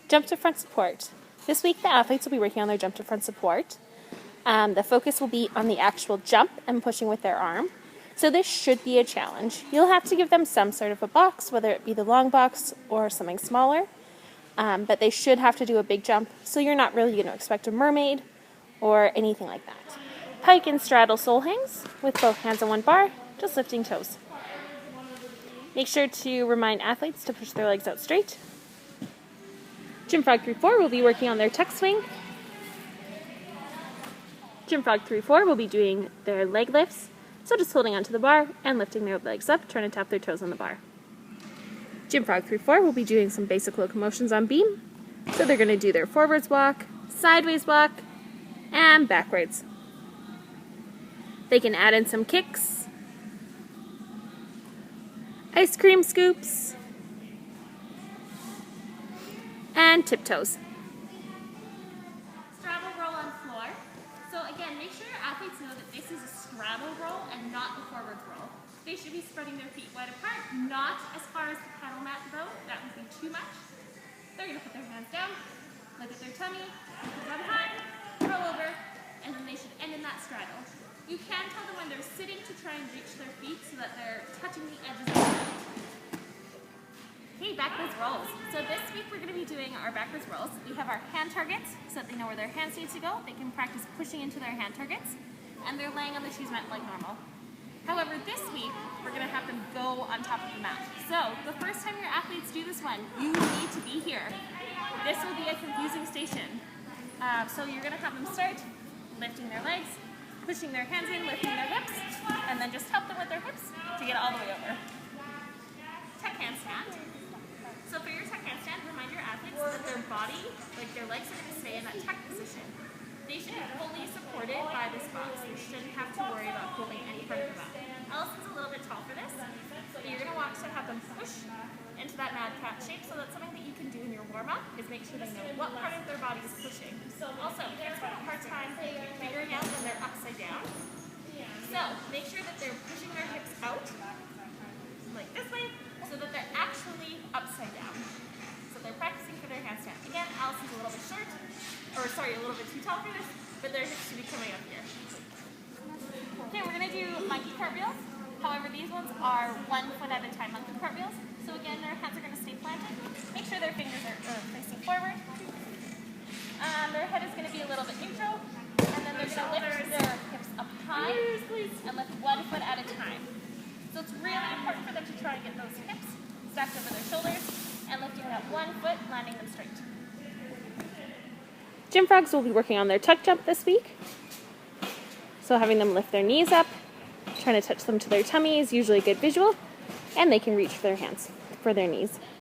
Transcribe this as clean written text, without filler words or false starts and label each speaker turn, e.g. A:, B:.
A: Jump to front support. This week the athletes will be working on their jump to front support. The focus will be on the actual jump and pushing with their arm. So this should be a challenge. You'll have to give them some sort of a box, whether it be the long box or something smaller. But they should have to do a big jump, so you're not really going to expect a mermaid or anything like that. Pike and straddle sole hangs with both hands on one bar, just lifting toes. Make sure to remind athletes to push their legs out straight. Gym Frog 3-4 will be working on their tuck swing. Gym Frog 3-4 will be doing their leg lifts, so just holding onto the bar and lifting their legs up, trying to tap their toes on the bar. Gym Frog 3-4 will be doing some basic locomotions on beam, so they're going to do their forwards walk, sideways walk, and backwards. They can add in some kicks, ice cream scoops, and tiptoes.
B: Straddle roll on floor. So again, make sure your athletes know that this is a straddle roll and not a forward roll. They should be spreading their feet wide apart, not as far as the paddle mat though. That would be too much. They're going to put their hands down, look at their tummy, look at them high, roll over, and then they should end in that straddle. You can tell them when they're sitting to try and reach their feet so that they're touching the edges of their feet. Okay, backwards rolls. So this week we're going to be doing our backwards rolls. We have our hand targets so that they know where their hands need to go. They can practice pushing into their hand targets, and they're laying on the shoes mat like normal. However, this week we're going to have them go on top of the mat. So the first time your athletes do this one, you need to be here. This will be a confusing station. So you're going to have them start lifting their legs, pushing their hands in, lifting their hips, and then just help them with their hips to get all the way over. Tuck handstand. So for your tuck handstand, remind your athletes that their body, like their legs, are going to stay in that tuck position. They should be fully supported by this box. You shouldn't have to worry about pulling any part of the mat. Allison's a little bit tall for this, so you're going to want to have them push into that mad cat shape. So that's something that you can do in your warm-up, is make sure they know what part of their body is pushing. Also, kids have a hard time figuring out when they're upside down. So make sure that they're pushing their hips out, like this way, so that they're actually upside down. So they're practicing for their handstand. Again, Allison's a little bit short, or sorry, a little bit too tall for this, but their hips should be coming up here. Okay, we're going to do monkey cartwheels. However, these ones are 1 foot at a time monkey cartwheels. So again, their hands are going to stay planted. Make sure their fingers are facing forward. Their head is going to be a little bit neutral, and then they're going to lift their hips up high and lift 1 foot at a time. So it's really important for them to try and get those hips stacked over their shoulders and lifting that 1 foot, landing them straight.
A: Gym Frogs will be working on their tuck jump this week. So having them lift their knees up, trying to touch them to their tummy is usually a good visual, and they can reach for their hands for their knees.